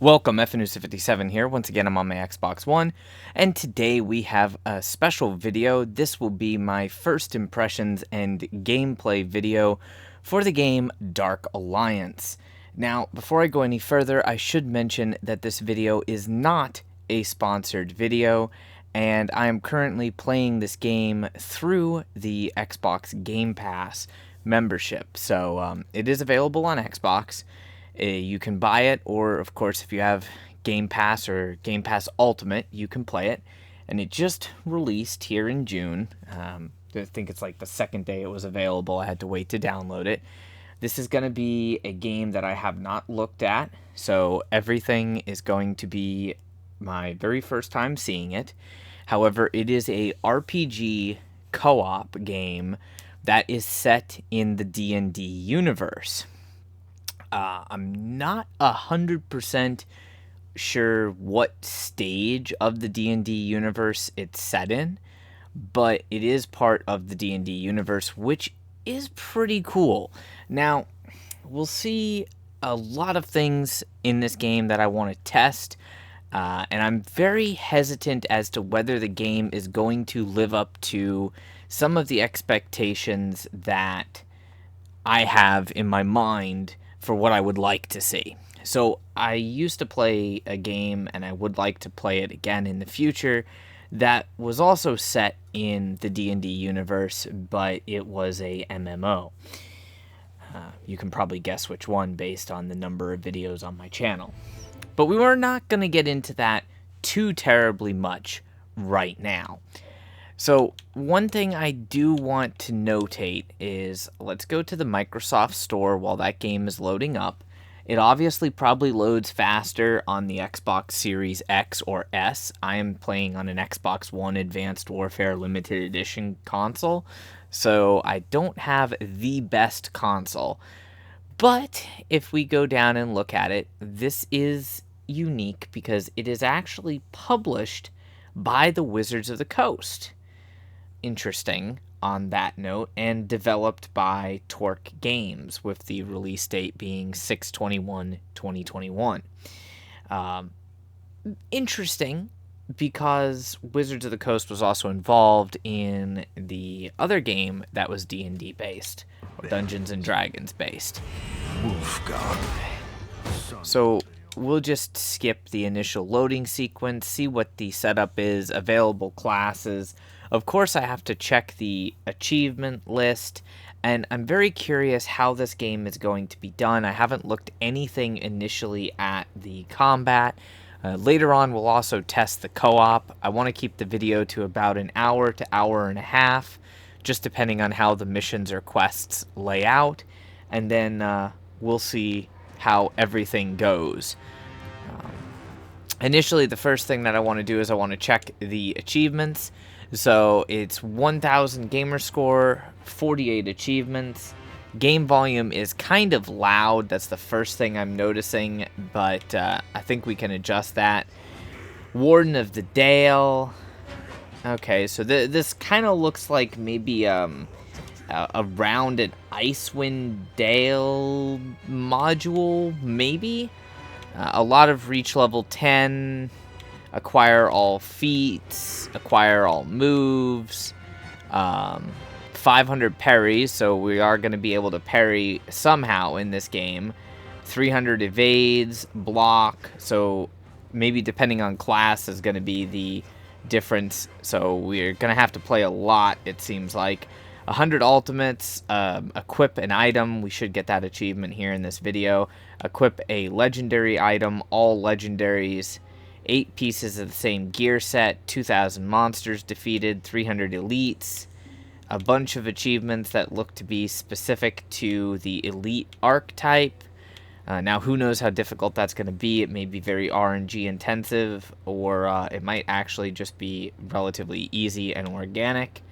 Welcome, FNUSA57 here. Once again, I'm on my Xbox One, and today we have a special video. This will be my first impressions and gameplay video for the game Dark Alliance. Now, before I go any further, I should mention that this video is not a sponsored video, and I am currently playing this game through the Xbox Game Pass membership. So it is available on Xbox. You can buy it, or of course if you have Game Pass or Game Pass Ultimate, you can play it. And it just released here in June. I think it's like the second day it was available. I had to wait to download it. This is going to be a game that I have not looked at, so everything is going to be my very first time seeing it. However, it is a RPG co-op game that is set in the D&D universe. I'm not 100% sure what stage of the D&D universe it's set in, but it is part of the D&D universe, which is pretty cool. Now, we'll see a lot of things in this game that I want to test, and I'm very hesitant as to whether the game is going to live up to some of the expectations that I have in my mind for what I would like to see. So I used to play a game, and I would like to play it again in the future, that was also set in the D&D universe, but it was a MMO. You can probably guess which one based on the number of videos on my channel. But we were not going to get into that too terribly much right now. So one thing I do want to notate is, let's go to the Microsoft Store while that game is loading up. It obviously probably loads faster on the Xbox Series X or S. I am playing on an Xbox One Advanced Warfare Limited Edition console, so I don't have the best console. But if we go down and look at it, this is unique because it is actually published by the Wizards of the Coast. Interesting on that note, and developed by Torque Games, with the release date being 6/21/2021. Interesting because Wizards of the Coast was also involved in the other game that was D&D based, or Dungeons and Dragons based. So we'll just skip the initial loading sequence, see what the setup is, available classes. Of course, I have to check the achievement list, and I'm very curious how this game is going to be done. I haven't looked anything initially at the combat. Later on, we'll also test the co-op. I want to keep the video to about an hour to hour and a half, just depending on how the missions or quests lay out, and then we'll see how everything goes. Initially, the first thing that I want to do is I want to check the achievements. So it's 1,000 gamer score, 48 achievements. Game volume is kind of loud. That's the first thing I'm noticing, but I think we can adjust that. Warden of the Dale. Okay, so this kind of looks like maybe around an Icewind Dale module, maybe. A lot of reach level 10. Acquire all feats, acquire all moves, 500 parries, so we are going to be able to parry somehow in this game. 300 evades, block, so maybe depending on class is going to be the difference. So we're going to have to play a lot, it seems like. 100 ultimates, equip an item. We should get that achievement here in this video. Equip a legendary item, all legendaries. 8 pieces of the same gear set, 2,000 monsters defeated, 300 elites, a bunch of achievements that look to be specific to the elite archetype. Now, who knows how difficult that's going to be. It may be very RNG intensive, or it might actually just be relatively easy and organic.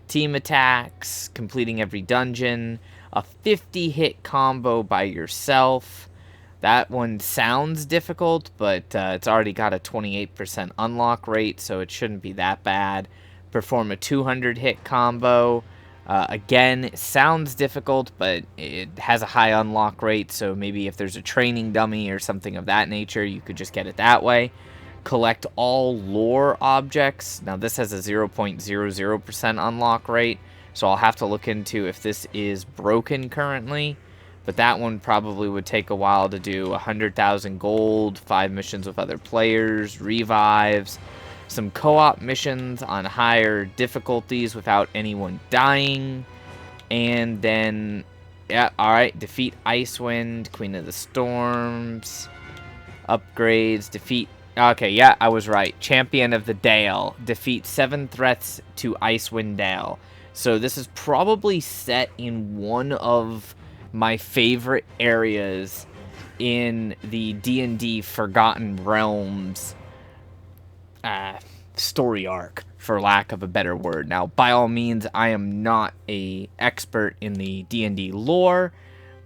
Team attacks, completing every dungeon, a 50-hit combo by yourself. That one sounds difficult, but it's already got a 28% unlock rate, so it shouldn't be that bad. Perform a 200-hit combo. Again, it sounds difficult, but it has a high unlock rate, so maybe if there's a training dummy or something of that nature, you could just get it that way. Collect all lore objects. Now, this has a 0.00% unlock rate, so I'll have to look into if this is broken currently. But that one probably would take a while to do. 100,000 gold, 5 missions with other players, revives, some co-op missions on higher difficulties without anyone dying, and then, yeah, alright, defeat Icewind, Queen of the Storms, upgrades, defeat, okay, yeah, I was right, Champion of the Dale, defeat 7 threats to Icewind Dale. So this is probably set in one of my favorite areas in the D&D Forgotten Realms story arc, for lack of a better word. Now, by all means, I am not a expert in the D&D lore,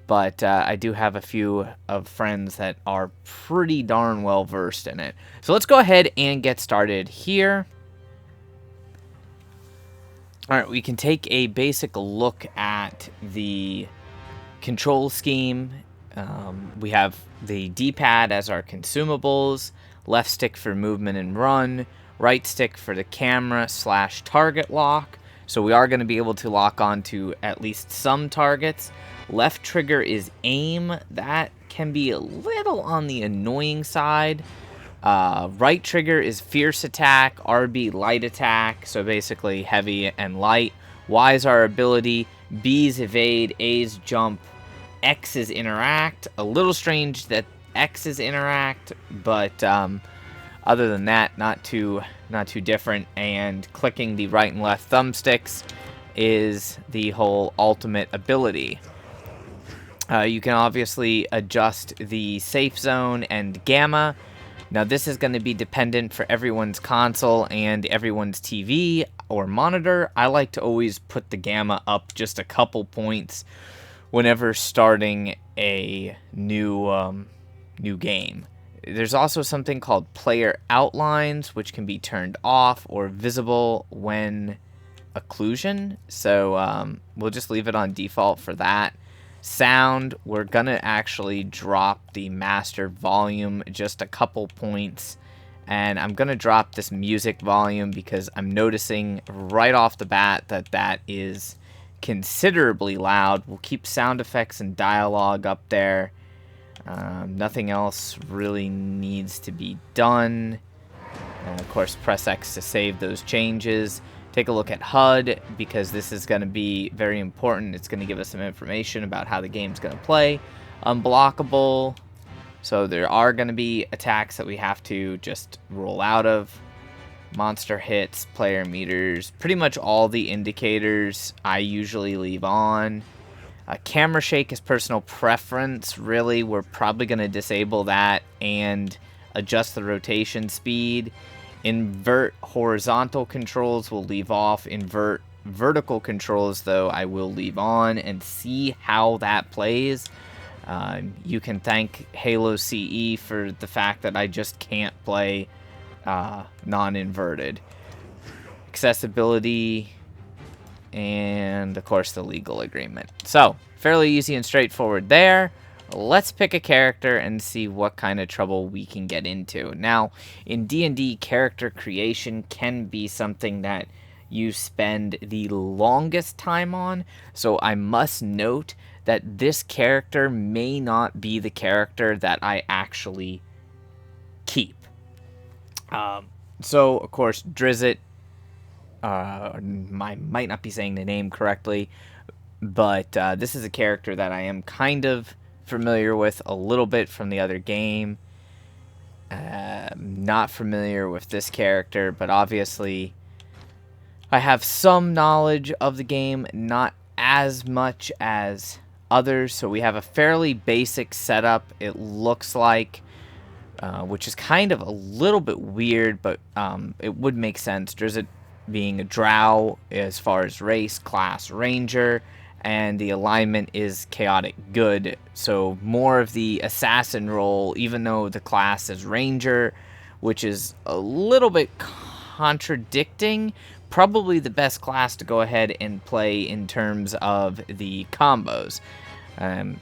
but I do have a few of friends that are pretty darn well versed in it. So let's go ahead and get started here. All right, we can take a basic look at the control scheme. We have the D-pad as our consumables, left stick for movement and run, right stick for the camera / target lock. So we are going to be able to lock on to at least some targets. Left trigger is aim. That can be a little on the annoying side. Right trigger is fierce attack, RB light attack. So basically heavy and light. Y is our ability. B is evade. A is jump. X is interact. A little strange that X is interact, but other than that, not too different. And clicking the right and left thumbsticks is the whole ultimate ability. You can obviously adjust the safe zone and gamma. Now this is going to be dependent for everyone's console and everyone's TV or monitor. I like to always put the gamma up just a couple points whenever starting a new game. There's also something called player outlines, which can be turned off or visible when occlusion. So we'll just leave it on default for that. Sound, we're gonna actually drop the master volume just a couple points, and I'm gonna drop this music volume because I'm noticing right off the bat that that is considerably loud. We'll keep sound effects and dialogue up there. Nothing else really needs to be done. Of course, press X to save those changes. Take a look at HUD, because this is going to be very important. It's going to give us some information about how the game's going to play. Unblockable. So there are going to be attacks that we have to just roll out of. Monster hits, player meters, pretty much all the indicators I usually leave on. Camera shake is personal preference. Really, we're probably going to disable that and adjust the rotation speed. Invert horizontal controls we'll leave off. Invert vertical controls, though, I will leave on, and see how that plays. You can thank Halo CE for the fact that I just can't play non-inverted. Accessibility, and of course the legal agreement. So fairly easy and straightforward there. Let's pick a character and see what kind of trouble we can get into. Now, in D&D, character creation can be something that you spend the longest time on, so I must note that this character may not be the character that I actually keep. So, of course, Drizzt, I might not be saying the name correctly, but this is a character that I am kind of familiar with a little bit from the other game. Not familiar with this character, but obviously I have some knowledge of the game, not as much as others. So we have a fairly basic setup, it looks like, which is kind of a little bit weird, but it would make sense. Drizzt being a drow as far as race, class, ranger, and the alignment is chaotic good, so more of the assassin role, even though the class is ranger, which is a little bit contradicting. Probably the best class to go ahead and play in terms of the combos.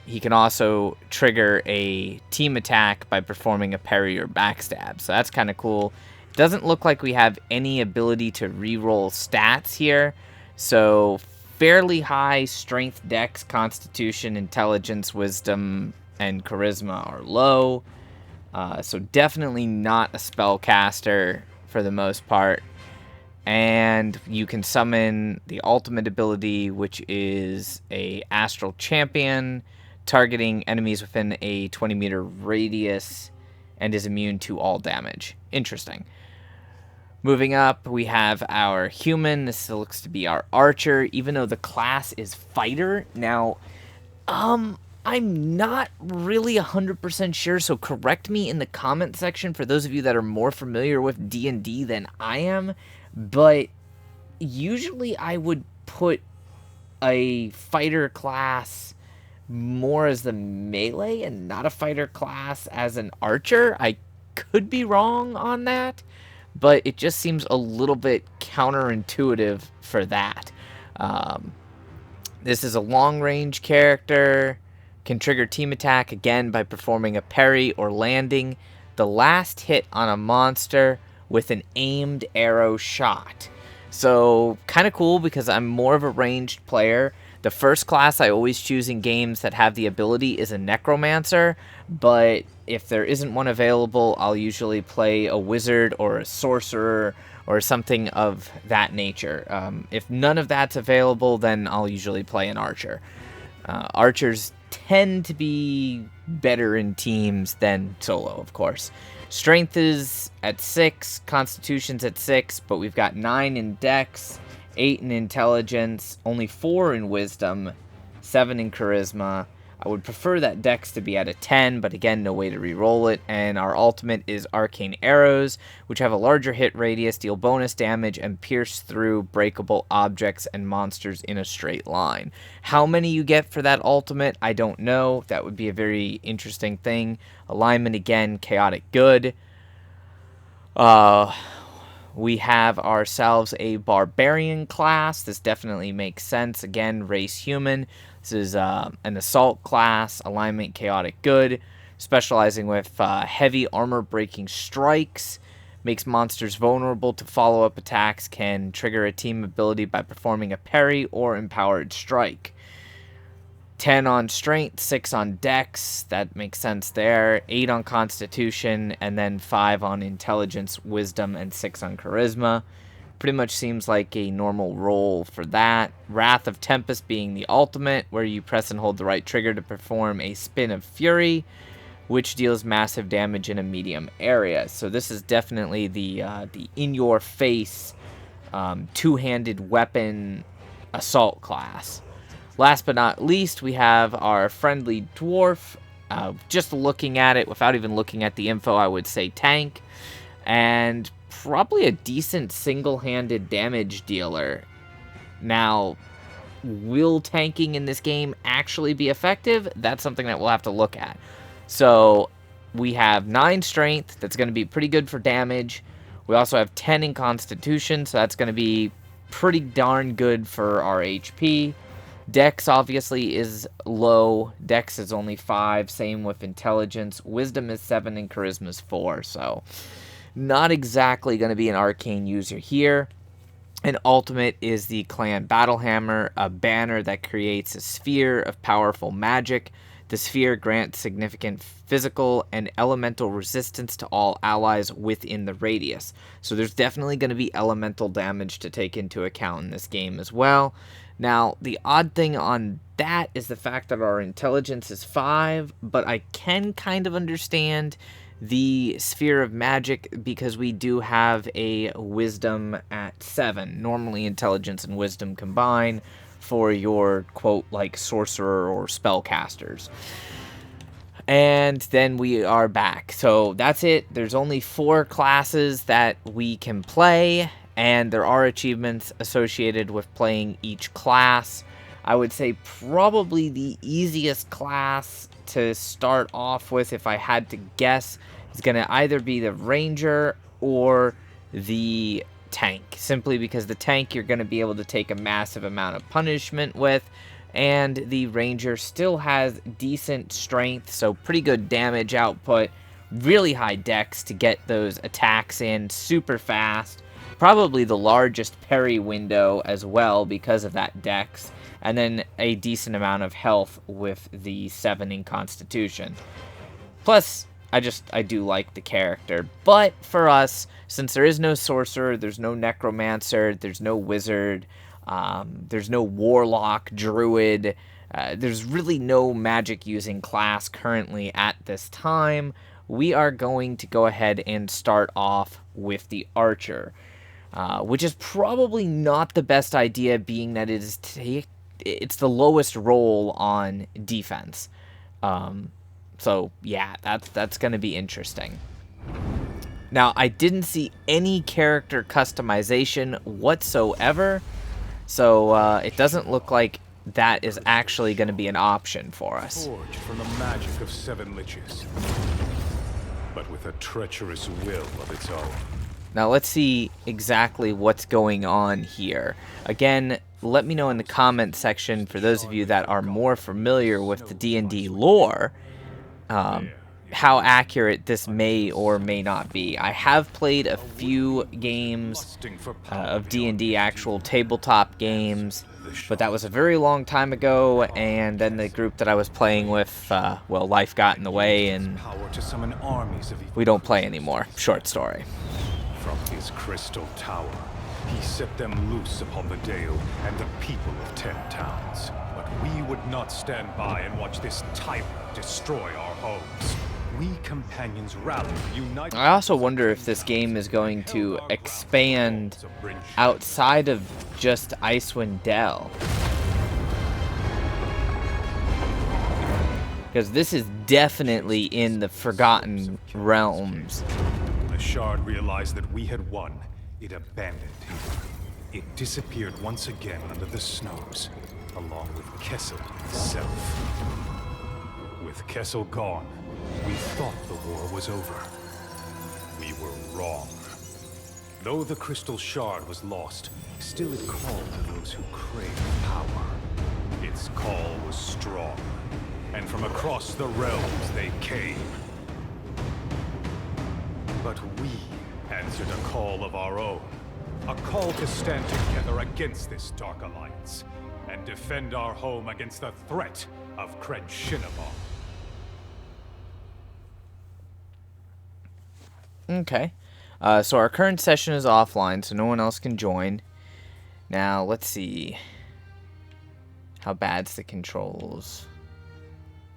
He can also trigger a team attack by performing a parry or backstab, so that's kind of cool. It doesn't look like we have any ability to reroll stats here, so fairly high strength, dex, constitution, intelligence, wisdom, and charisma are low. So definitely not a spellcaster for the most part. And you can summon the ultimate ability, which is a astral champion, targeting enemies within a 20-meter radius, and is immune to all damage. Interesting. Moving up, we have our human. This looks to be our archer, even though the class is fighter. Now, I'm not really 100% sure, so correct me in the comment section for those of you that are more familiar with D&D than I am. But usually I would put a fighter class more as the melee and not a fighter class as an archer. I could be wrong on that, but it just seems a little bit counterintuitive for that. This is a long-range character, can trigger team attack again by performing a parry or landing the last hit on a monster with an aimed arrow shot. So kind of cool because I'm more of a ranged player. The first class I always choose in games that have the ability is a necromancer, but if there isn't one available, I'll usually play a wizard or a sorcerer or something of that nature. If none of that's available, then I'll usually play an archer. Archers tend to be better in teams than solo, of course. Strength is at 6, Constitution's at 6, but we've got 9 in Dex, 8 in Intelligence, only 4 in Wisdom, 7 in Charisma. I would prefer that Dex to be at a 10, but again, no way to reroll it. And our ultimate is Arcane Arrows, which have a larger hit radius, deal bonus damage, and pierce through breakable objects and monsters in a straight line. How many you get for that ultimate, I don't know. That would be a very interesting thing. Alignment, again, chaotic good. We have ourselves a barbarian class. This definitely makes sense. Again, race human. This is an assault class, alignment chaotic good, specializing with heavy armor breaking strikes, makes monsters vulnerable to follow-up attacks, can trigger a team ability by performing a parry or empowered strike. 10 on strength, 6 on dex, that makes sense there, 8 on constitution, and then 5 on intelligence, wisdom, and 6 on charisma. Pretty much seems like a normal roll for that. Wrath of Tempest being the ultimate, where you press and hold the right trigger to perform a spin of fury, which deals massive damage in a medium area. So this is definitely the in-your-face two-handed weapon assault class. Last but not least, we have our friendly dwarf. Just looking at it, without even looking at the info, I would say tank. And probably a decent single-handed damage dealer. Now, will tanking in this game actually be effective? That's something that we'll have to look at. So, we have 9 strength. That's going to be pretty good for damage. We also have 10 in constitution, so that's going to be pretty darn good for our HP. Dex obviously is low. Dex is only 5. Same with intelligence. Wisdom is 7 and charisma is 4. So not exactly going to be an arcane user here. And ultimate is the clan Battlehammer, a banner that creates a sphere of powerful magic. The sphere grants significant physical and elemental resistance to all allies within the radius. So there's definitely going to be elemental damage to take into account in this game as well. Now, the odd thing on that is the fact that our intelligence is 5, but I can kind of understand the sphere of magic because we do have a wisdom at 7. Normally, intelligence and wisdom combine for your, quote, like, sorcerer or spellcasters. And then we are back. So that's it. There's only 4 classes that we can play, and there are achievements associated with playing each class. I would say probably the easiest class to start off with, if I had to guess, is going to either be the Ranger or the tank, simply because the tank you're going to be able to take a massive amount of punishment with, and the ranger still has decent strength, so pretty good damage output, really high dex to get those attacks in super fast, probably the largest parry window as well because of that dex, and then a decent amount of health with the 7 in constitution. Plus, I do like the character. But for us, since there is no sorcerer, there's no necromancer, there's no wizard, there's no warlock, druid, there's really no magic using class currently at this time, we are going to go ahead and start off with the archer. Which is probably not the best idea, being that it's the lowest roll on defense. So yeah, that's going to be interesting. Now, I didn't see any character customization whatsoever, so it doesn't look like that is actually going to be an option for us. Forged from the magic of 7 liches, but with a treacherous will of its own. Now let's see exactly what's going on here. Again, let me know in the comment section, for those of you that are more familiar with the D&D lore, how accurate this may or may not be. I have played a few games of D&D, actual tabletop games, but that was a very long time ago, and then the group that I was playing with, well, life got in the way, and we don't play anymore. Short story. From his crystal tower, he set them loose upon the Dale and the people of 10 towns. But we would not stand by and watch this tyrant destroy our homes. We companions rallied, united. I also wonder if this game is going to expand outside of just Icewind Dale. Because this is definitely in the Forgotten Realms. The Shard realized that we had won. It abandoned him. It disappeared once again under the snows, along with Kessel himself. With Kessel gone, we thought the war was over. We were wrong. Though the Crystal Shard was lost, still it called to those who craved power. Its call was strong, and from across the realms they came. But we answered a call of our own. A call to stand together against this Dark Alliance, and defend our home against the threat of Cred Shinabon. Okay. So our current session is offline, so no one else can join. Now, let's see. How bad's the controls?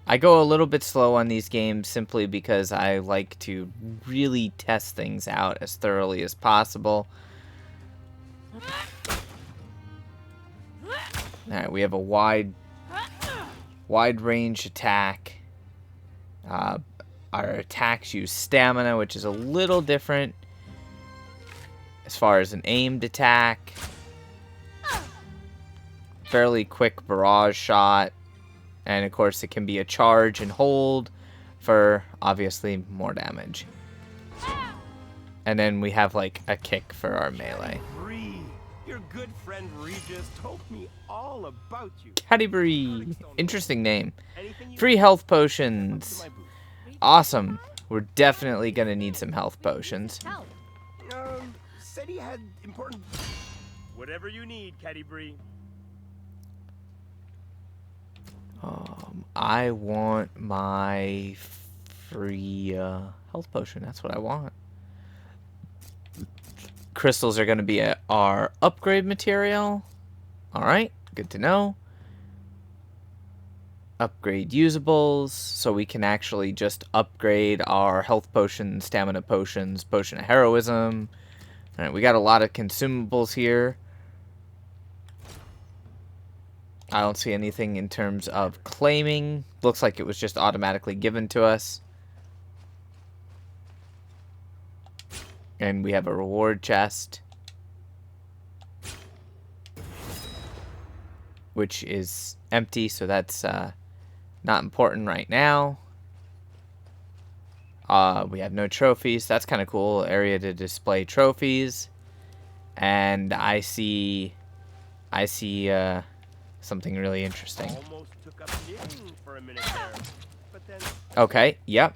I go a little bit slow on these games simply because I like to really test things out as thoroughly as possible. Alright, we have a wide range attack. Our attacks use stamina, which is a little different as far as an aimed attack. Fairly quick barrage shot. And of course it can be a charge and hold for obviously more damage. And then we have like a kick for our melee. Your good friend Regis told me all about you. Catti-Brie. Interesting name. Free health potions. Awesome. We're definitely gonna need some health potions. Said he had important. Whatever you need, Catti-Brie. I want my free health potion. That's what I want. Crystals are going to be our upgrade material. Alright, good to know. Upgrade usables, so we can actually just upgrade our health potions, stamina potions, potion of heroism. Alright, we got a lot of consumables here. I don't see anything in terms of claiming. Looks like it was just automatically given to us. And we have a reward chest, which is empty, so that's not important right now. We have no trophies. That's kind of cool. Area to display trophies. and I see something really interesting. Almost took up knitting for a minute there, but then. Okay, yep.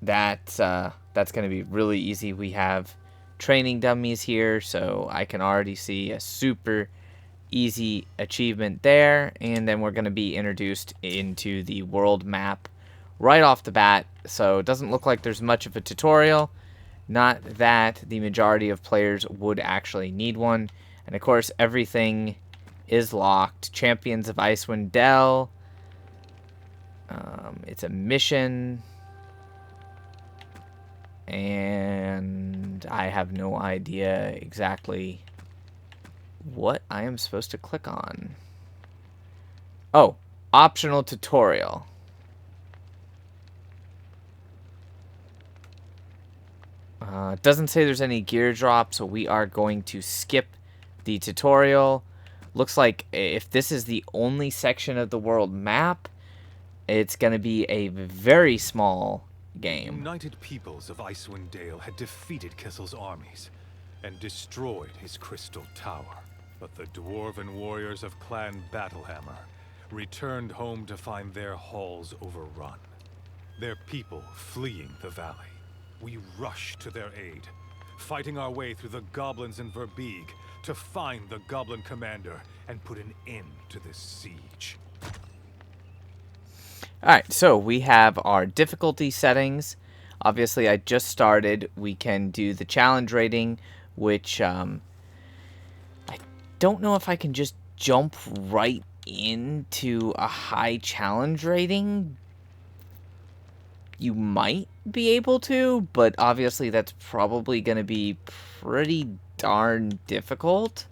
That's gonna be really easy. We have training dummies here, so I can already see a super easy achievement there, and then we're gonna be introduced into the world map right off the bat, so it doesn't look like there's much of a tutorial. Not that the majority of players would actually need one. And of course, everything is locked. Champions of Icewind Dale. It's a mission. And I have no idea exactly what I am supposed to click on. Oh, optional tutorial. It doesn't say there's any gear drop, so we are going to skip the tutorial. Looks like if this is the only section of the world map, it's going to be a very small game. United peoples of Icewind Dale had defeated Kessel's armies and destroyed his crystal tower. But the dwarven warriors of Clan Battlehammer returned home to find their halls overrun, their people fleeing the valley. We rushed to their aid, fighting our way through the goblins in Verbeeg to find the goblin commander and put an end to this siege. Alright, so we have our difficulty settings. Obviously, I just started. We can do the challenge rating, which I don't know if I can just jump right into a high challenge rating. You might be able to, but obviously that's probably going to be pretty darn difficult.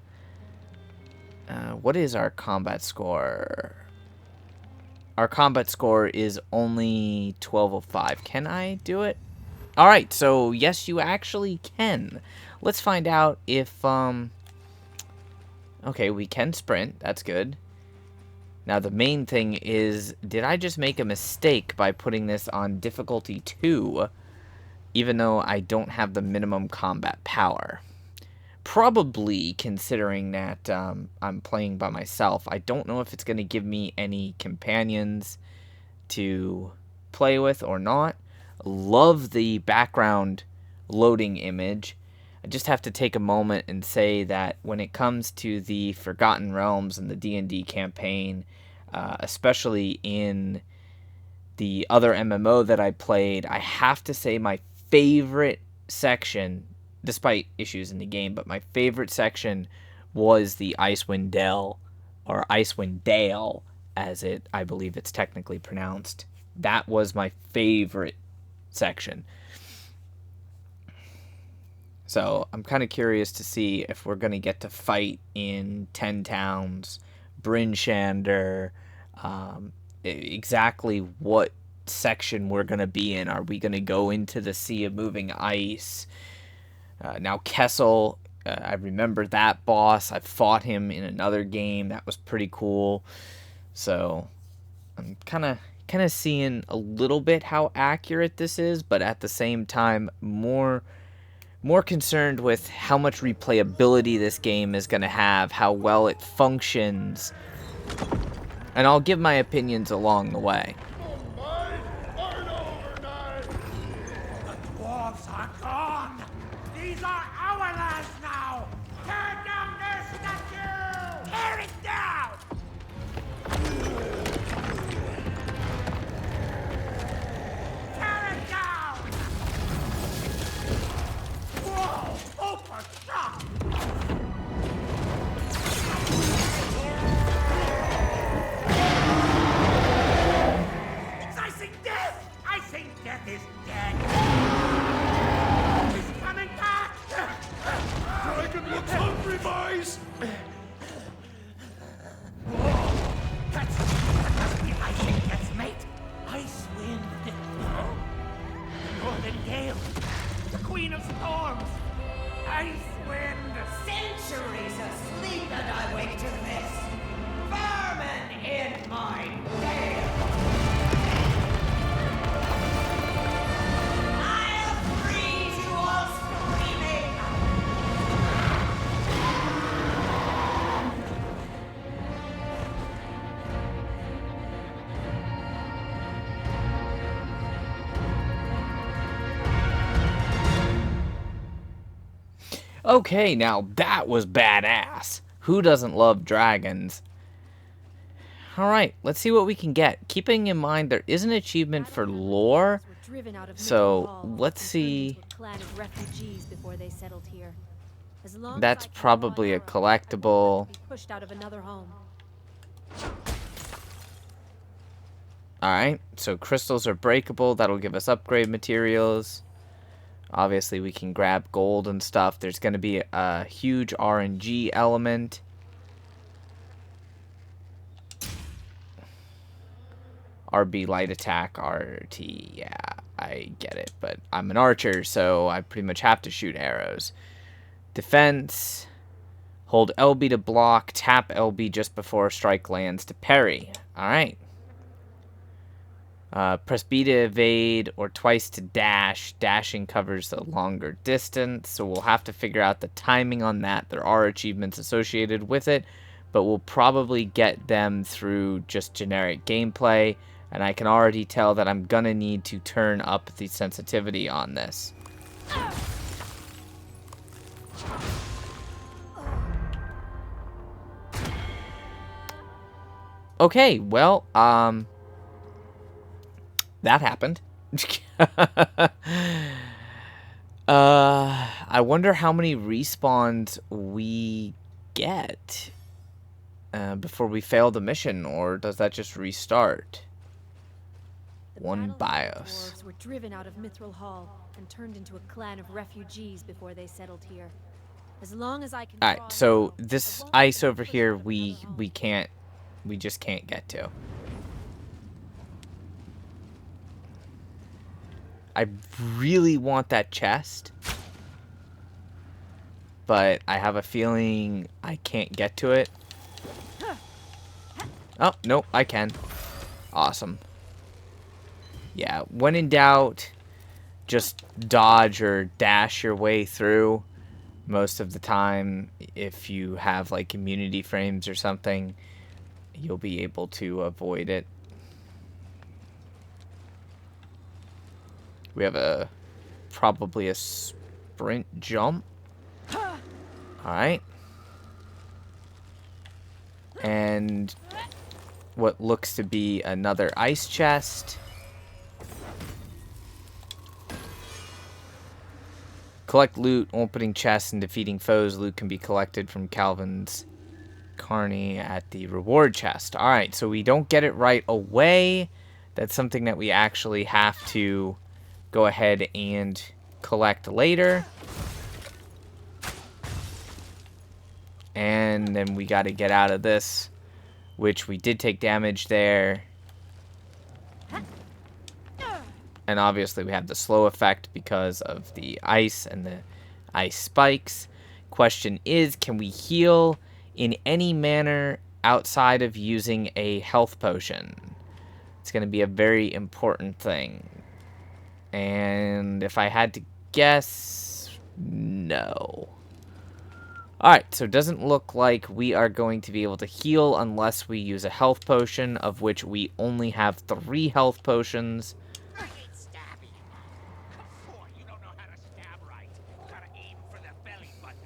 What is our combat score? Our combat score is only 1205. Can I do it? Alright, so yes, you actually can. Let's find out if, okay, we can sprint. That's good. Now, the main thing is, did I just make a mistake by putting this on difficulty 2, even though I don't have the minimum combat power? Probably, considering that I'm playing by myself. I don't know if it's going to give me any companions to play with or not. Love the background loading image. I just have to take a moment and say that when it comes to the Forgotten Realms and the D&D campaign, especially in the other MMO that I played, I have to say my favorite section, despite issues in the game, but my favorite section was the Icewind Dale, or Icewind Dale, as I believe it's technically pronounced. That was my favorite section. So I'm kind of curious to see if we're going to get to fight in 10 Towns, Bryn Shander, exactly what section we're going to be in. Are we going to go into the Sea of Moving Ice? Now Kessel, I remember that boss. I fought him in another game. That was pretty cool. So I'm kind of seeing a little bit how accurate this is, but at the same time more concerned with how much replayability this game is going to have, how well it functions, and I'll give my opinions along the way. The dwarves are gone! These are our lands now! Tear down their statue! Tear it down! Tear it down! Whoa! Open shop! It's icing death! Icing death is dead! He's coming back! Dragon looks hungry, boys! That must be icing death's mate! Icewind! Northern Gale! The Queen of Storms! Icewind! Centuries asleep and I wake to this. Vermin in my dale. I'll freeze you all screaming. Okay, now that was badass. Who doesn't love dragons? Alright, let's see what we can get. Keeping in mind there is an achievement for lore, so let's see. That's probably a collectible. Alright, so crystals are breakable. That'll give us upgrade materials. Obviously, we can grab gold and stuff. There's going to be a huge RNG element. RB light attack, RT, yeah, I get it. But I'm an archer, so I pretty much have to shoot arrows. Defense. Hold LB to block. Tap LB just before a strike lands to parry. Alright. Press B to evade or twice to dash. Dashing covers a longer distance, so we'll have to figure out the timing on that. There are achievements associated with it, but we'll probably get them through just generic gameplay, and I can already tell that I'm gonna need to turn up the sensitivity on this. Okay, well, that happened. I wonder how many respawns we get before we fail the mission, or does that just restart? One BIOS. Dwarves were driven out of Mithril Hall and turned into a clan of refugees before they settled here. As long as I can. All right, so this ice over here, we just can't get to. I really want that chest, but I have a feeling I can't get to it. Oh, nope, I can. Awesome. Yeah, when in doubt, just dodge or dash your way through. Most of the time, if you have like immunity frames or something, you'll be able to avoid it. We have probably a sprint jump. Alright. And what looks to be another ice chest. Collect loot, opening chests, and defeating foes. Loot can be collected from Calvin's Carney at the reward chest. Alright, so we don't get it right away. That's something that we actually have to go ahead and collect later. And then we got to get out of this, which we did take damage there. And obviously we have the slow effect because of the ice and the ice spikes. Question is, can we heal in any manner outside of using a health potion? It's going to be a very important thing. And if I had to guess, no. Alright, so it doesn't look like we are going to be able to heal unless we use a health potion, of which we only have 3 health potions. I hate stabbing. Boy, you don't know how to stab right. Gotta aim for the belly button.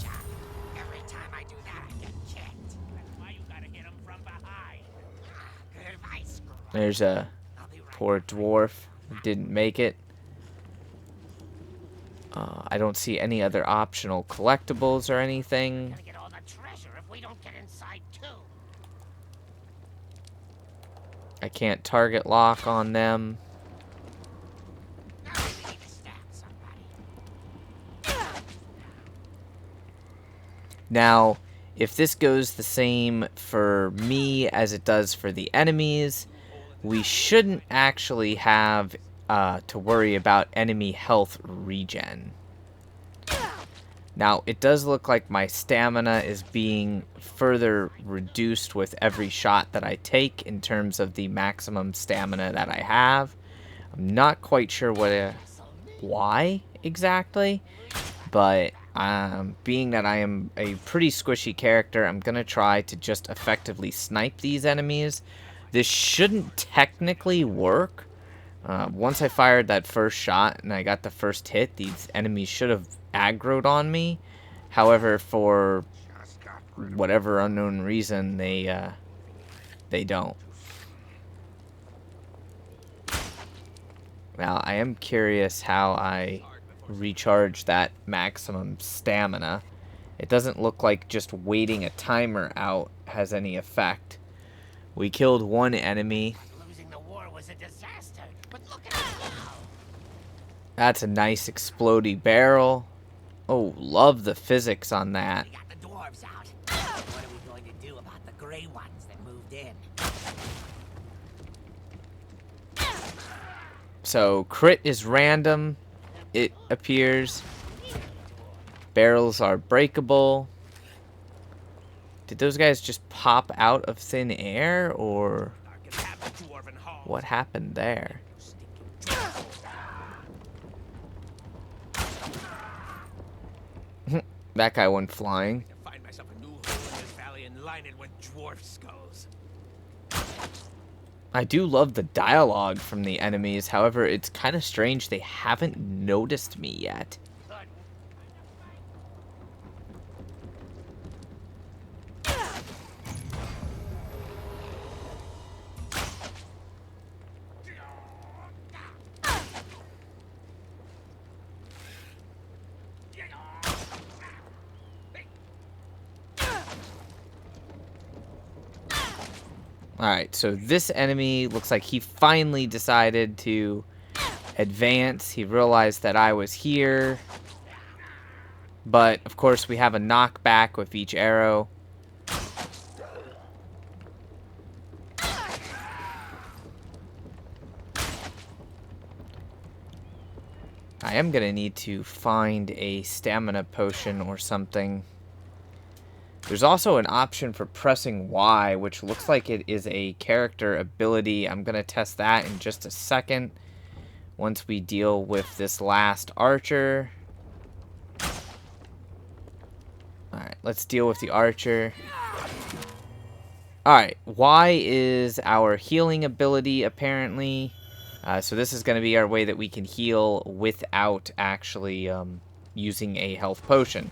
Shot. Every time I do that, I get kicked. That's why you gotta hit him from behind. Good advice. There's a poor dwarf who didn't make it. I don't see any other optional collectibles or anything. Gotta get all the treasure if we don't get inside too. I can't target lock on them. Now we need to stab somebody. Now, if this goes the same for me as it does for the enemies, we shouldn't actually have to worry about enemy health regen. Now, it does look like my stamina is being further reduced with every shot that I take in terms of the maximum stamina that I have. I'm not quite sure why exactly, but being that I am a pretty squishy character, I'm going to try to just effectively snipe these enemies. This shouldn't technically work, Once I fired that first shot and I got the first hit, these enemies should have aggroed on me. However, for whatever unknown reason, they don't. Now, I am curious how I recharge that maximum stamina. It doesn't look like just waiting a timer out has any effect. We killed one enemy. Losing the war was a disaster, but look at us now. That's a nice explodey barrel. Oh, love the physics on that. We got the dwarves out. What are we going to do about the gray ones that moved in? So, crit is random, it appears. Barrels are breakable. Did those guys just pop out of thin air, or what happened there? That guy went flying. Find myself a new hole in this valley and line it with dwarf skulls. I do love the dialogue from the enemies. However, it's kind of strange they haven't noticed me yet. Alright, so this enemy looks like he finally decided to advance. He realized that I was here. But, of course, we have a knockback with each arrow. I am going to need to find a stamina potion or something. There's also an option for pressing Y, which looks like it is a character ability. I'm going to test that in just a second once we deal with this last archer. Alright, let's deal with the archer. Alright, Y is our healing ability, apparently. So this is going to be our way that we can heal without actually using a health potion.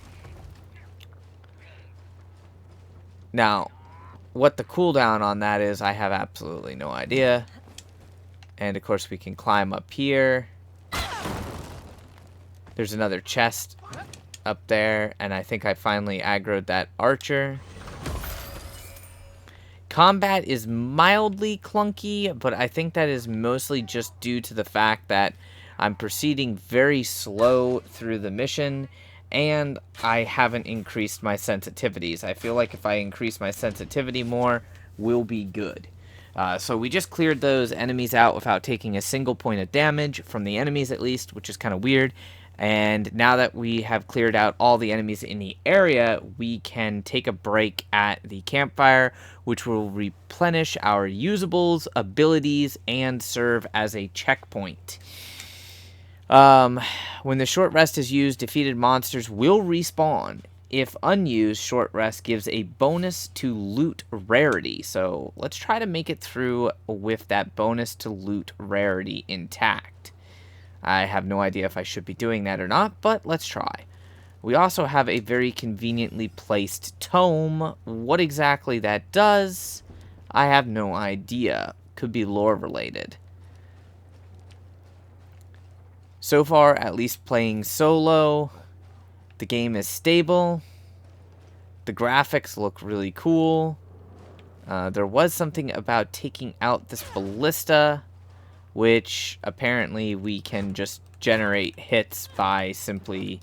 Now, what the cooldown on that is, I have absolutely no idea. And, of course, we can climb up here. There's another chest up there, and I think I finally aggroed that archer. Combat is mildly clunky, but I think that is mostly just due to the fact that I'm proceeding very slow through the mission, and I haven't increased my sensitivities. I feel like if I increase my sensitivity more, we'll be good. So we just cleared those enemies out without taking a single point of damage, from the enemies at least, which is kind of weird. And now that we have cleared out all the enemies in the area, we can take a break at the campfire, which will replenish our usables, abilities, and serve as a checkpoint. When the short rest is used, defeated monsters will respawn. If unused, short rest gives a bonus to loot rarity. So let's try to make it through with that bonus to loot rarity intact. I have no idea if I should be doing that or not, but let's try. We also have a very conveniently placed tome. What exactly that does, I have no idea. Could be lore related. So far, at least playing solo, the game is stable. The graphics look really cool. There was something about taking out this ballista, which apparently we can just generate hits by simply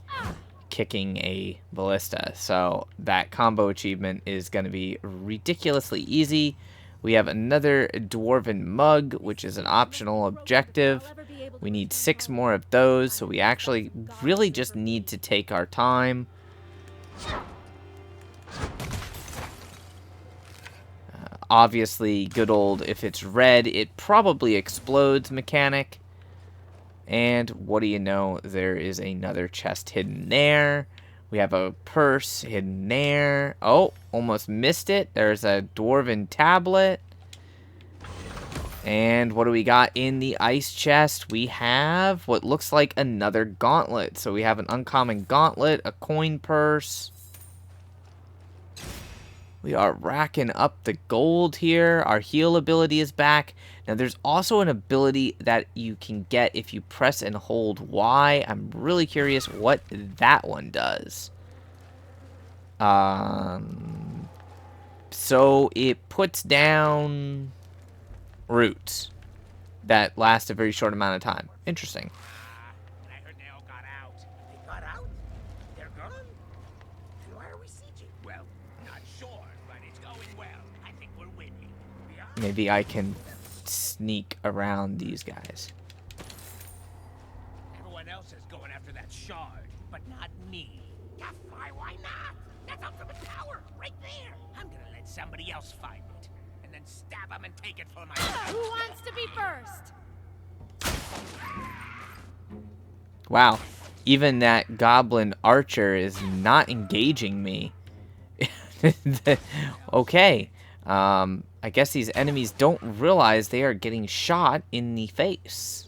kicking a ballista. So that combo achievement is going to be ridiculously easy. We have another dwarven mug, which is an optional objective. We need 6 more of those, so we actually really just need to take our time. Obviously, good old, if it's red, it probably explodes mechanic. And what do you know, there is another chest hidden there. We have a purse hidden there. Oh, almost missed it. There's a dwarven tablet. And what do we got in the ice chest? We have what looks like another gauntlet. So we have an uncommon gauntlet, a coin purse. We are racking up the gold here. Our heal ability is back. Now there's also an ability that you can get if you press and hold Y. I'm really curious what that one does. So it puts down roots that last a very short amount of time. Interesting. I heard they all got out. They got out? They're gone? And why are we sieging? Well, not sure, but it's going well. I think we're winning. We are? Maybe I can sneak around these guys. Everyone else is going after that shard, but not me. Yeah, why not? That's ultimate power, right there. I'm gonna let somebody else find it, and then stab them and take it for myself. Who wants to be first? Wow. Even that goblin archer is not engaging me. Okay. I guess these enemies don't realize they are getting shot in the face.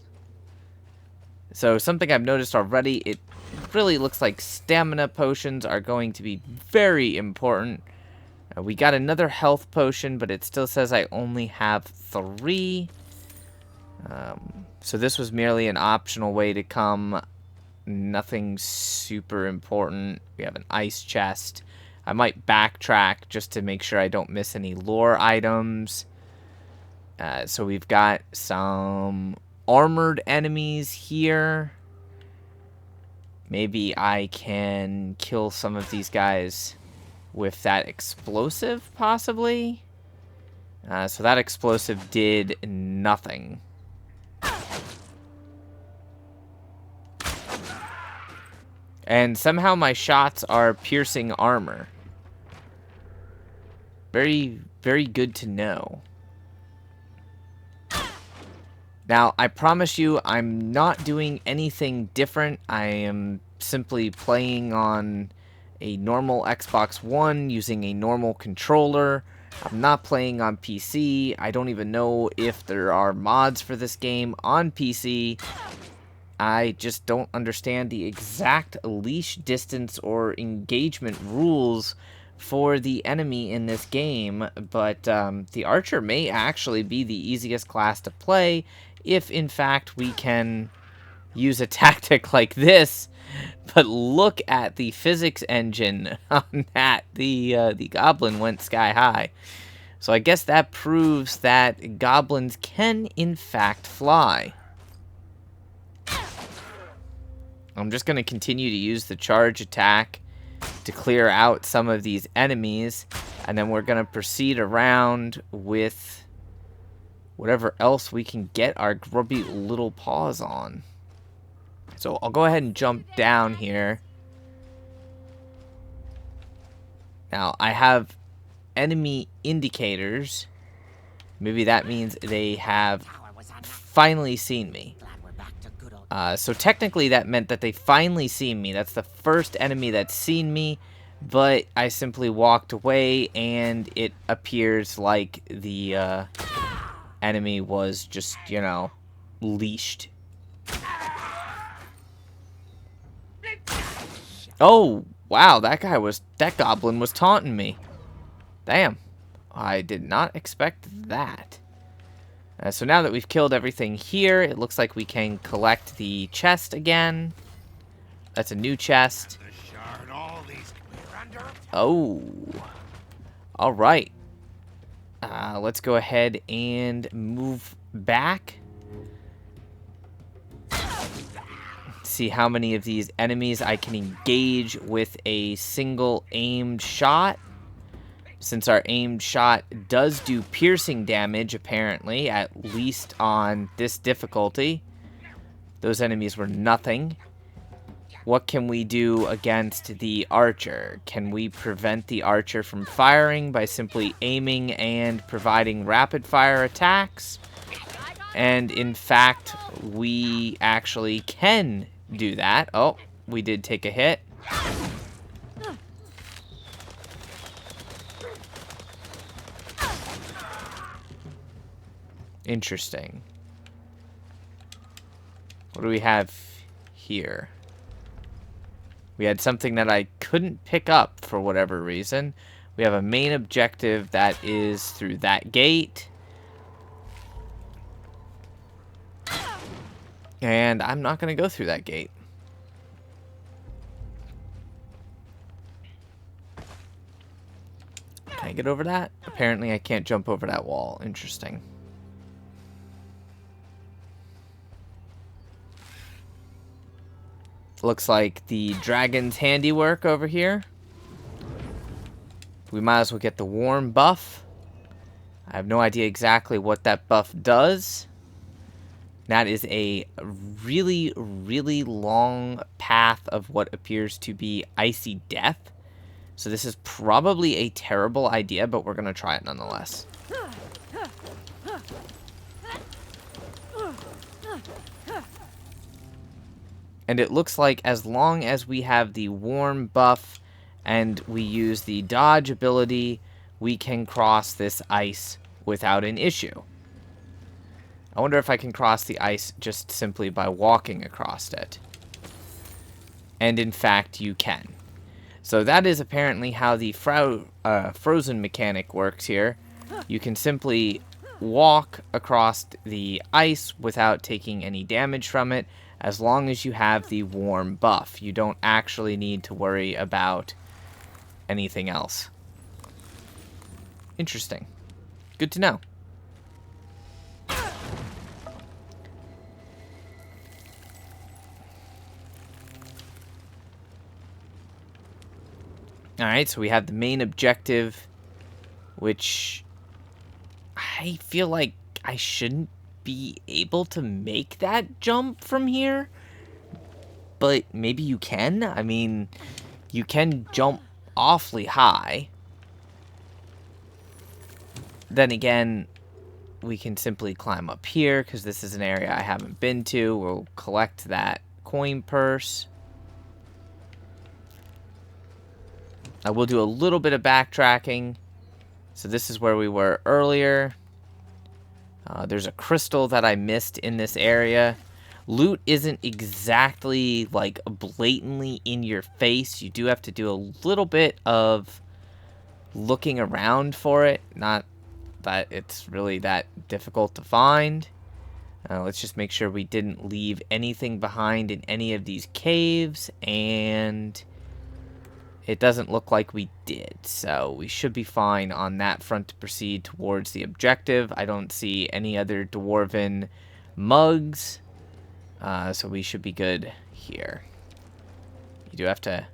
So something I've noticed already, it really looks like stamina potions are going to be very important. We got another health potion, but it still says I only have 3. So this was merely an optional way to come. Nothing super important. We have an ice chest. I might backtrack just to make sure I don't miss any lore items. So we've got some armored enemies here. Maybe I can kill some of these guys with that explosive, possibly. So that explosive did nothing. And somehow my shots are piercing armor. Very, very good to know. Now, I promise you, I'm not doing anything different. I am simply playing on a normal Xbox One using a normal controller. I'm not playing on PC. I don't even know if there are mods for this game on PC. I just don't understand the exact leash distance or engagement rules for the enemy in this game, but the archer may actually be the easiest class to play if, in fact, we can use a tactic like this. But look at the physics engine on that. The goblin went sky high. So I guess that proves that goblins can, in fact, fly. I'm just going to continue to use the charge attack to clear out some of these enemies, and then we're going to proceed around with whatever else we can get our grubby little paws on. So I'll go ahead and jump down here. Now, I have enemy indicators. Maybe that means they have finally seen me. So technically that meant that they finally seen me. That's the first enemy that's seen me, but I simply walked away and it appears like the enemy was just, you know, leashed. Oh, wow, that goblin was taunting me. Damn, I did not expect that. So now that we've killed everything here, it looks like we can collect the chest again. That's a new chest. Oh. Alright. Let's go ahead and move back. See how many of these enemies I can engage with a single aimed shot. Since our aimed shot does do piercing damage, apparently, at least on this difficulty. Those enemies were nothing. What can we do against the archer? Can we prevent the archer from firing by simply aiming and providing rapid fire attacks? And in fact, we actually can do that. Oh, we did take a hit. Interesting. What do we have here? We had something that I couldn't pick up for whatever reason. We have a main objective that is through that gate. And I'm not going to go through that gate. Can I get over that? Apparently I can't jump over that wall. Interesting. Looks like the dragon's handiwork over here. We might as well get the warm buff. I have no idea exactly what that buff does. That is a really, really long path of what appears to be icy death. So this is probably a terrible idea, but we're going to try it nonetheless. And it looks like as long as we have the warm buff and we use the dodge ability, we can cross this ice without an issue. I wonder if I can cross the ice just simply by walking across it. And in fact, you can. So that is apparently how the frozen mechanic works here. You can simply walk across the ice without taking any damage from it, as long as you have the warm buff. You don't actually need to worry about anything else. Interesting. Good to know. Alright, so we have the main objective, which I feel like I shouldn't be able to make that jump from here, but maybe you can. I mean, you can jump awfully high. Then again, we can simply climb up here, because this is an area I haven't been to. We'll collect that coin purse. I will do a little bit of backtracking. So this is where we were earlier. There's a crystal that I missed in this area. Loot isn't exactly like blatantly in your face. You do have to do a little bit of looking around for it. Not that it's really that difficult to find. Let's just make sure we didn't leave anything behind in any of these caves, and it doesn't look like we did, so we should be fine on that front to proceed towards the objective. I don't see any other dwarven mugs, so we should be good here. You do have to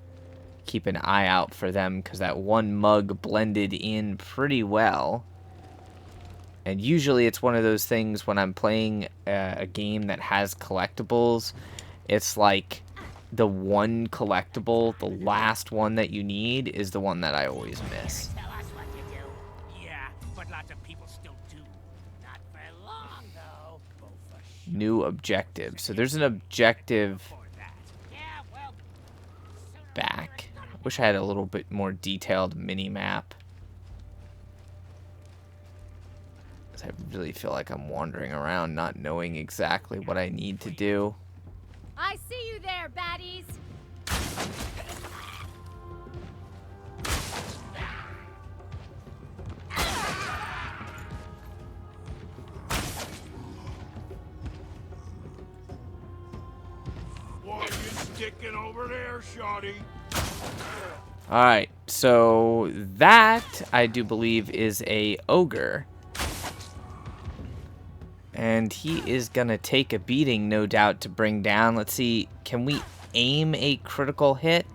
keep an eye out for them, because that one mug blended in pretty well. And usually it's one of those things when I'm playing a game that has collectibles, it's like the one collectible, the last one that you need, is the one that I always miss. Tell us what to do. Yeah, but lots of people still do. Not for long, though. New objective. So there's an objective Yeah, well, back. I wish I had a little bit more detailed mini-map. I really feel like I'm wandering around not knowing exactly what I need to do. I see you there, baddies! What are you sticking over there, Shoddy? Alright, so that, I do believe, is a ogre. And he is gonna take a beating, no doubt, to bring down. Let's see, can we aim a critical hit?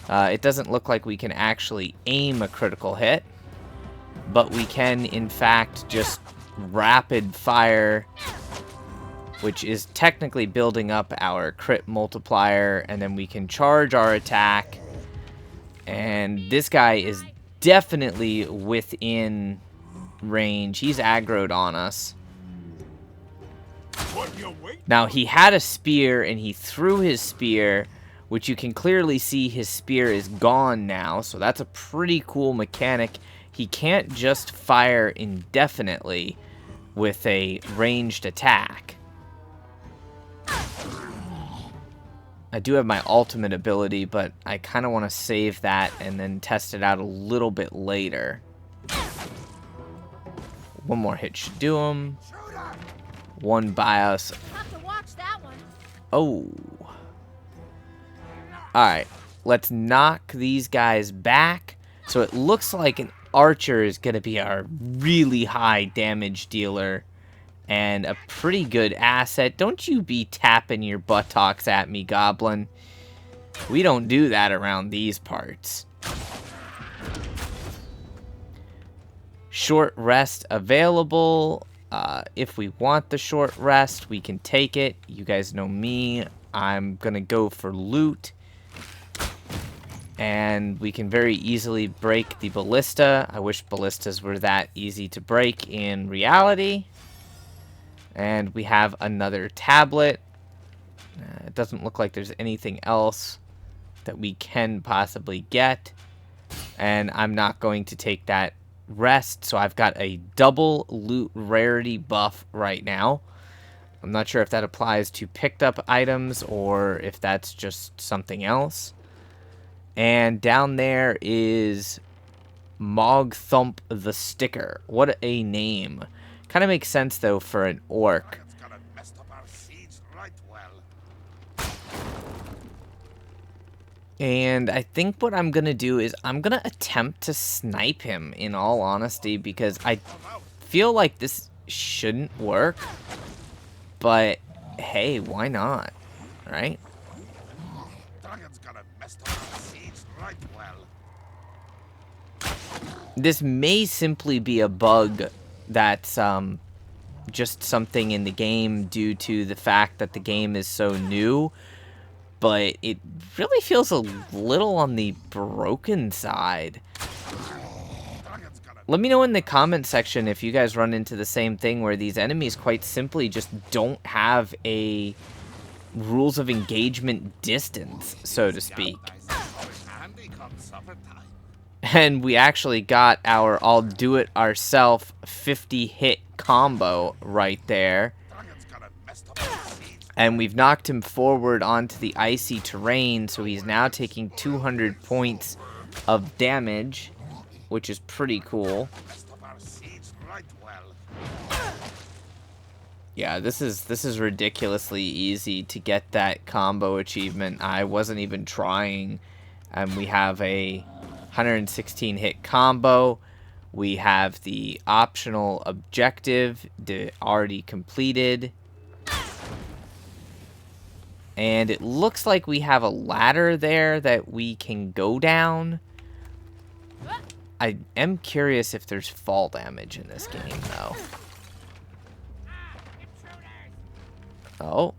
It doesn't look like we can actually aim a critical hit, but we can, in fact, just rapid fire, which is technically building up our crit multiplier, and then we can charge our attack. And this guy is definitely within range. He's aggroed on us. Now, he had a spear, and he threw his spear, which you can clearly see his spear is gone now, so that's a pretty cool mechanic. He can't just fire indefinitely, with a ranged attack. I do have my ultimate ability, but I kind of want to save that and then test it out a little bit later. One more hit should do him. One bios. Have to watch that one. Oh. Alright. Let's knock these guys back. So it looks like an archer is going to be our really high damage dealer. And a pretty good asset. Don't you be tapping your buttocks at me, Goblin. We don't do that around these parts. Short rest available. If we want the short rest, we can take it. You guys know me. I'm going to go for loot. And we can very easily break the ballista. I wish ballistas were that easy to break in reality. And we have another tablet. It doesn't look like there's anything else that we can possibly get. And I'm not going to take that rest. So I've got a double loot rarity buff right now. I'm not sure if that applies to picked up items or if that's just something else. And down there is Mog Thump the Sticker. What a name. Kind of makes sense, though, for an orc. And I think what I'm going to do is I'm going to attempt to snipe him, in all honesty, because I feel like this shouldn't work. But, hey, why not? Right? This may simply be a bug that's just something in the game due to the fact that the game is so new, but it really feels a little on the broken side. Let me know in the comment section if you guys run into the same thing where these enemies quite simply just don't have a rules of engagement distance, so to speak. And we actually got our all-do-it-ourself 50-hit combo right there. And we've knocked him forward onto the icy terrain, so he's now taking 200 points of damage, which is pretty cool. Yeah, this is ridiculously easy to get that combo achievement. I wasn't even trying. And we have a 116 hit combo. We have the optional objective already completed. And it looks like we have a ladder there that we can go down. I am curious if there's fall damage in this game, though. Oh.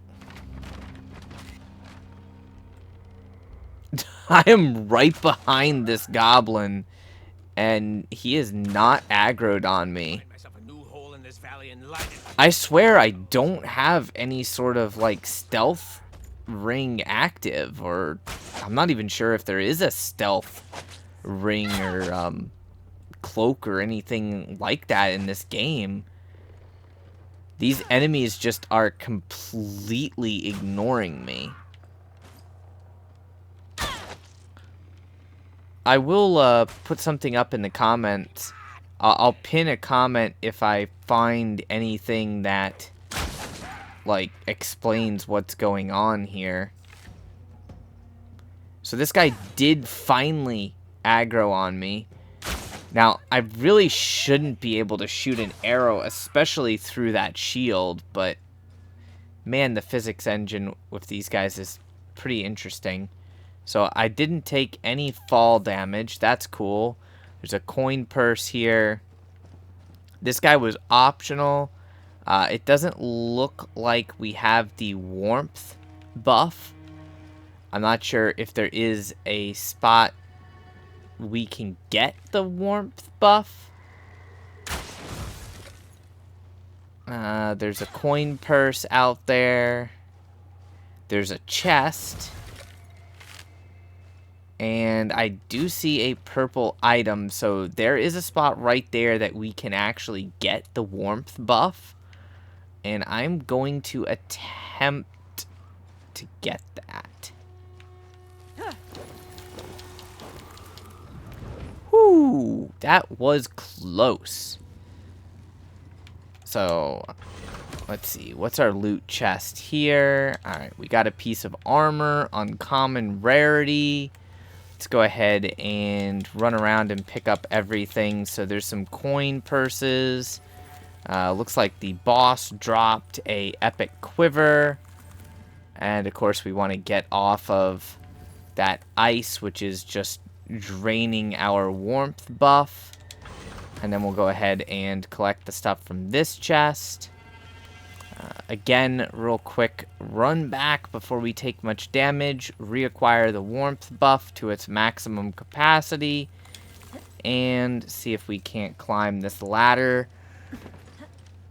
I am right behind this goblin, and he is not aggroed on me. I swear I don't have any sort of, like, stealth ring active, or I'm not even sure if there is a stealth ring or cloak or anything like that in this game. These enemies just are completely ignoring me. I will put something up in the comments. I'll pin a comment if I find anything that, like, explains what's going on here. So this guy did finally aggro on me. Now, I really shouldn't be able to shoot an arrow, especially through that shield, but man, the physics engine with these guys is pretty interesting. So I didn't take any fall damage. That's cool. There's a coin purse here. This guy was optional. It doesn't look like we have the warmth buff. I'm not sure if there is a spot we can get the warmth buff. There's a coin purse out there. There's a chest. And I do see a purple item, so there is a spot right there that we can actually get the warmth buff. And I'm going to attempt to get that. Whew, that was close. So, let's see, what's our loot chest here? Alright, we got a piece of armor, uncommon rarity. Let's go ahead and run around and pick up everything. So there's some coin purses. Looks like the boss dropped a epic quiver. And of course we want to get off of that ice, which is just draining our warmth buff. And then we'll go ahead and collect the stuff from this chest. Again, real quick, run back before we take much damage, reacquire the warmth buff to its maximum capacity, and see if we can't climb this ladder,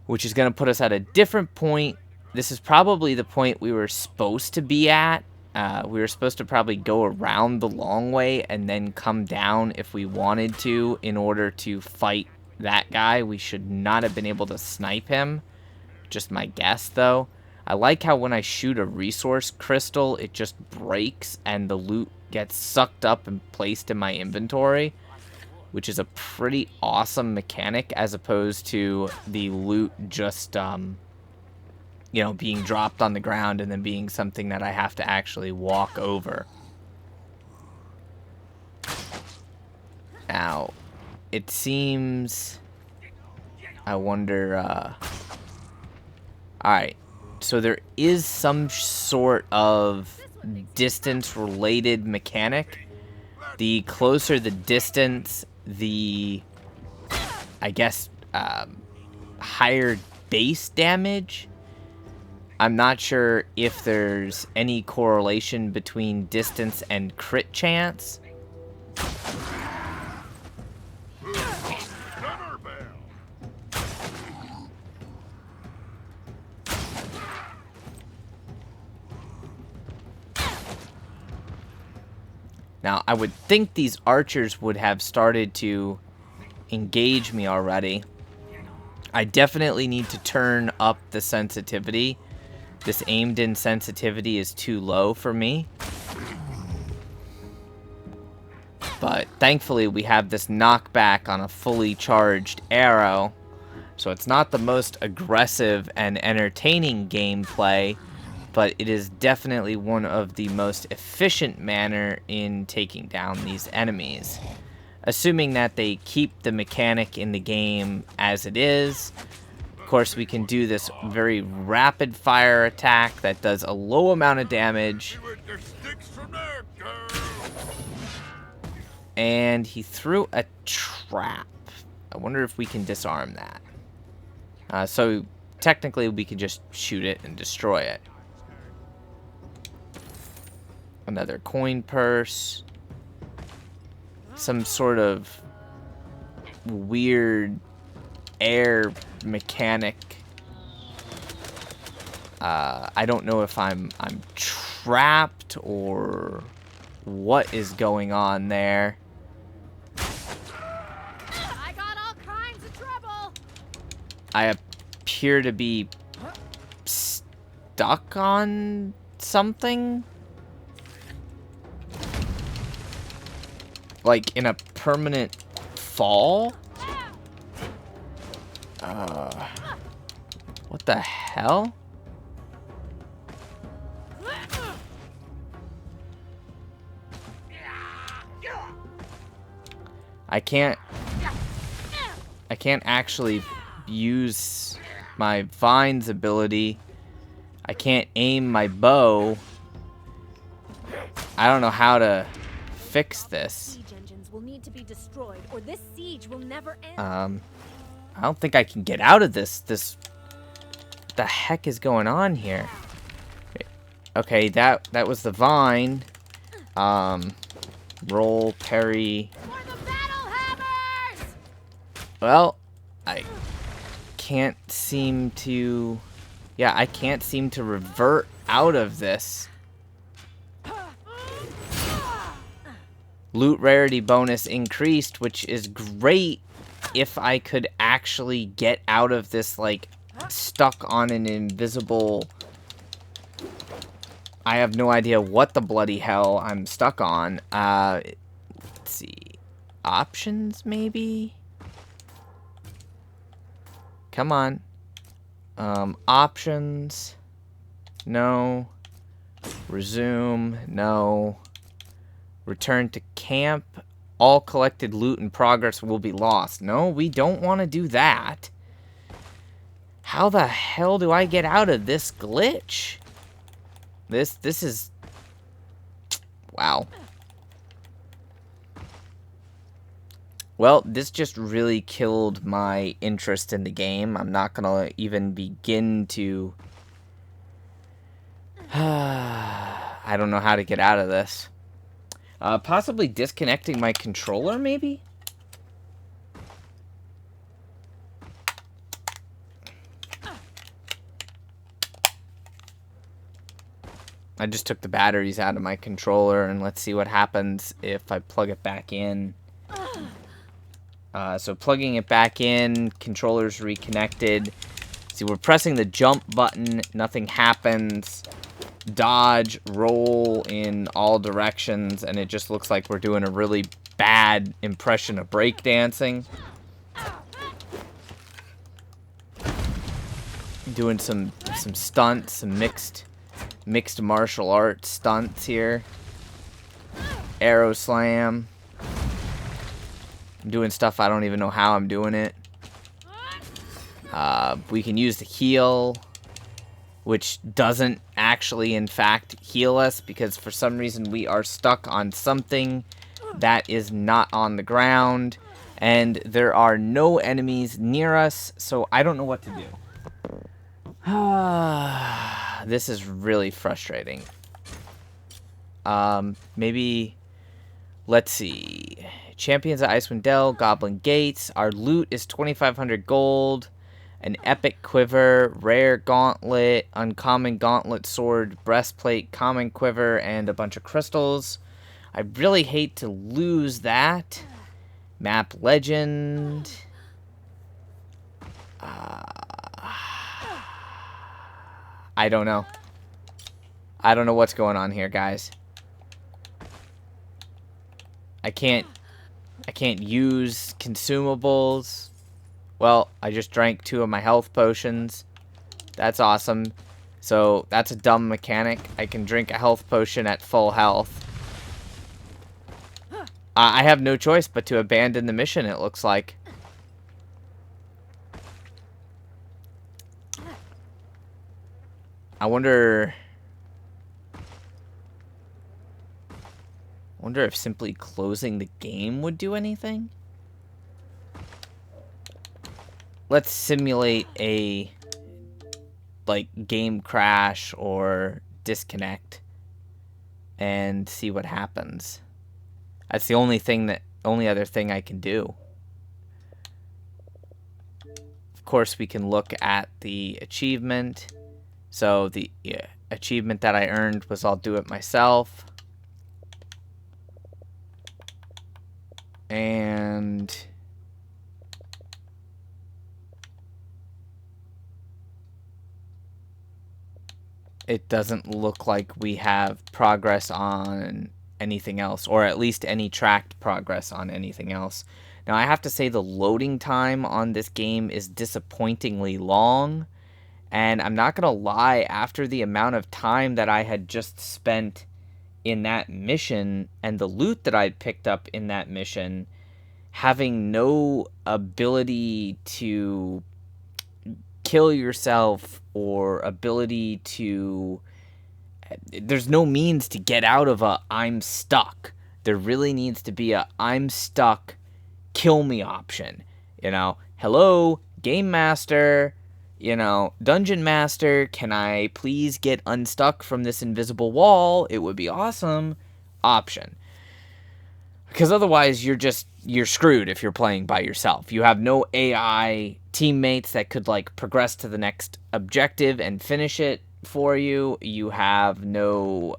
which is going to put us at a different point. This is probably the point we were supposed to be at. We were supposed to probably go around the long way and then come down if we wanted to in order to fight that guy. We should not have been able to snipe him. Just my guess, though. I like how when I shoot a resource crystal, it just breaks and the loot gets sucked up and placed in my inventory, which is a pretty awesome mechanic as opposed to the loot just, you know, being dropped on the ground and then being something that I have to actually walk over. Now, it seems... I wonder, Alright, so there is some sort of distance-related mechanic. The closer the distance, the, I guess, higher base damage. I'm not sure if there's any correlation between distance and crit chance. Now, I would think these archers would have started to engage me already. I definitely need to turn up the sensitivity. This aimed-in sensitivity is too low for me. But thankfully, we have this knockback on a fully charged arrow. So it's not the most aggressive and entertaining gameplay, but it is definitely one of the most efficient manner in taking down these enemies. Assuming that they keep the mechanic in the game as it is. Of course, we can do this very rapid fire attack that does a low amount of damage. And he threw a trap. I wonder if we can disarm that. So technically we could just shoot it and destroy it. Another coin purse. Some sort of weird air mechanic. I don't know if I'm trapped or what is going on there. I got all kinds of trouble. I appear to be stuck on something. Like in a permanent fall? What the hell? I can't actually use my Vine's ability. I can't aim my bow. I don't know how to fix this. Siege engines will need to be destroyed, or this siege will never end. I don't think I can get out of this. What the heck is going on here? Okay, that was the Vine. Roll, parry. For the battle hammers! Well, I can't seem to... Yeah, I can't seem to revert out of this. Loot rarity bonus increased, which is great if I could actually get out of this, like, stuck on an invisible... I have no idea what the bloody hell I'm stuck on. Let's see. Options, maybe? Come on. Options. No. Resume. No. Return to camp. All collected loot and progress will be lost. No, we don't want to do that. How the hell do I get out of this glitch? This is... Wow. Well, this just really killed my interest in the game. I'm not gonna even begin to... I don't know how to get out of this. Possibly disconnecting my controller, maybe? I just took the batteries out of my controller, and let's see what happens if I plug it back in. So plugging it back in, controller's reconnected. See, we're pressing the jump button, nothing happens. Dodge, roll in all directions, and it just looks like we're doing a really bad impression of breakdancing. Doing some stunts, some mixed martial arts stunts here. Arrow slam. I'm doing stuff I don't even know how I'm doing it. We can use the heal, which doesn't actually, in fact, heal us because for some reason we are stuck on something that is not on the ground, and there are no enemies near us, so I don't know what to do. This is really frustrating. Maybe, let's see. Champions of Icewind Dale, Goblin Gates. Our loot is 2,500 gold. An epic quiver, rare gauntlet, uncommon gauntlet sword, breastplate, common quiver, and a bunch of crystals. I really hate to lose that. Map legend. I don't know. I don't know what's going on here, guys. I can't use consumables. Well, I just drank 2 of my health potions. That's awesome. So, that's a dumb mechanic. I can drink a health potion at full health. I have no choice but to abandon the mission, it looks like. I wonder if simply closing the game would do anything. Let's simulate a game crash or disconnect and see what happens. That's the only other thing I can do. Of course, we can look at the achievement. So the achievement that I earned was I'll do it myself. And it doesn't look like we have progress on anything else, or at least any tracked progress on anything else. Now, I have to say the loading time on this game is disappointingly long, and I'm not gonna lie, after the amount of time that I had just spent in that mission and the loot that I'd picked up in that mission, having no ability to kill yourself or ability to... There's no means to get out of a I'm stuck. There really needs to be a I'm stuck, kill me option. You know, hello, game master, you know, dungeon master, can I please get unstuck from this invisible wall? It would be awesome. Option. Because otherwise you're screwed if you're playing by yourself. You have no AI teammates that could progress to the next objective and finish it for you. You have no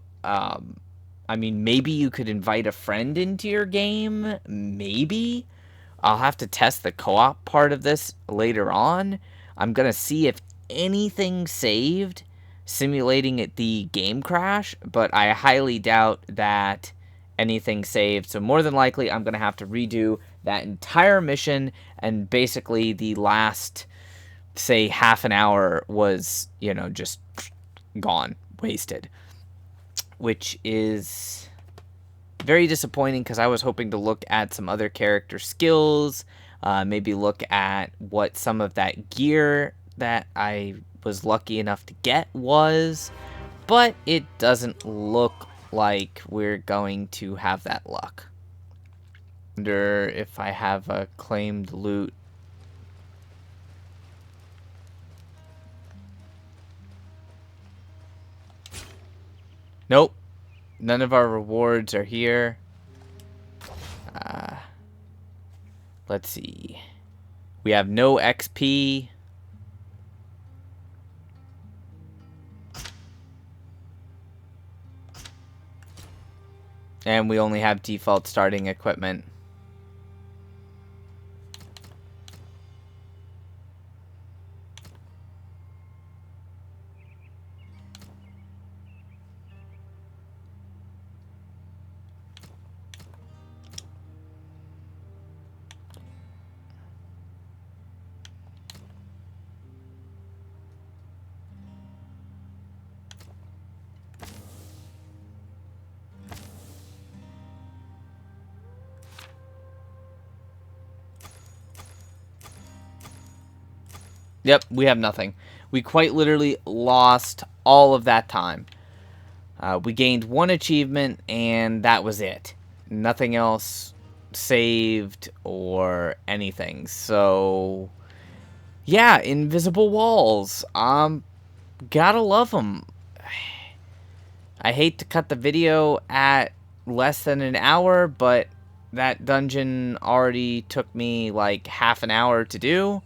I mean, maybe you could invite a friend into your game. Maybe. I'll have to test the co-op part of this later on. I'm going to see if anything saved simulating the game crash, but I highly doubt that anything saved. So more than likely, I'm going to have to redo that entire mission, and basically the last, say, half an hour was, you know, just gone, wasted, which is very disappointing because I was hoping to look at some other character skills, maybe look at what some of that gear that I was lucky enough to get was, but it doesn't look like we're going to have that luck. Wonder if I have a claimed loot. Nope. None of our rewards are here. Let's see. We have no XP. And we only have default starting equipment. Yep, we have nothing. We quite literally lost all of that time. We gained one achievement, and that was it. Nothing else saved or anything. So, yeah, invisible walls. Gotta love them. I hate to cut the video at less than an hour, but that dungeon already took me like half an hour to do,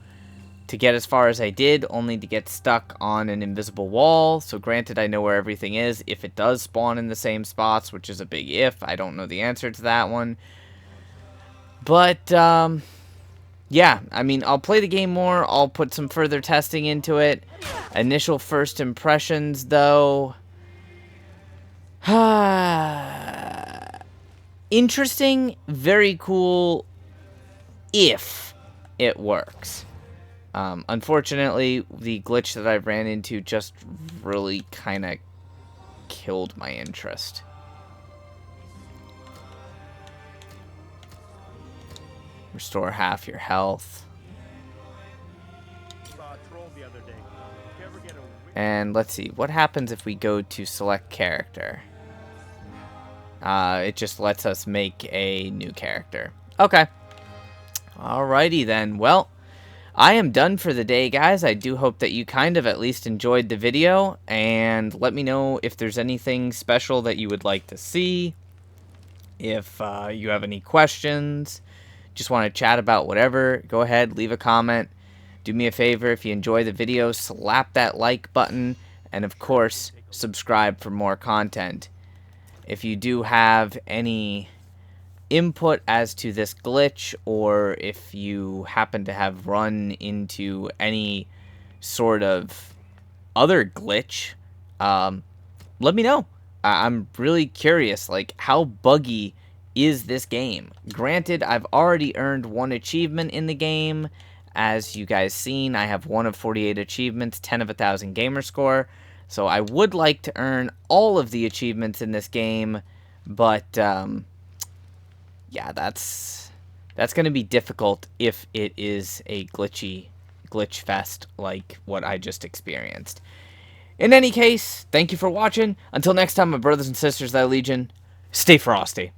to get as far as I did, only to get stuck on an invisible wall. So granted, I know where everything is. If it does spawn in the same spots, which is a big if, I don't know the answer to that one. But, yeah, I mean, I'll play the game more. I'll put some further testing into it. Initial first impressions, though. Interesting, very cool, if it works. Unfortunately, the glitch that I ran into just really kind of killed my interest. Restore half your health. And let's see, what happens if we go to select character? It just lets us make a new character. Okay. Alrighty then. Well, I am done for the day, guys. I do hope that you kind of at least enjoyed the video, and let me know if there's anything special that you would like to see. If you have any questions, just want to chat about whatever, go ahead, leave a comment. Do me a favor, if you enjoy the video, slap that like button, and of course, subscribe for more content. If you do have any input as to this glitch, or if you happen to have run into any sort of other glitch, let me know. I'm really curious, like, how buggy is this game? Granted, I've already earned one achievement in the game. As you guys seen, I have 1 of 48 achievements, 10 of 1,000 gamer score. So I would like to earn all of the achievements in this game, but yeah, that's going to be difficult if it is a glitch fest like what I just experienced. In any case, thank you for watching. Until next time, my brothers and sisters, thy legion, stay frosty.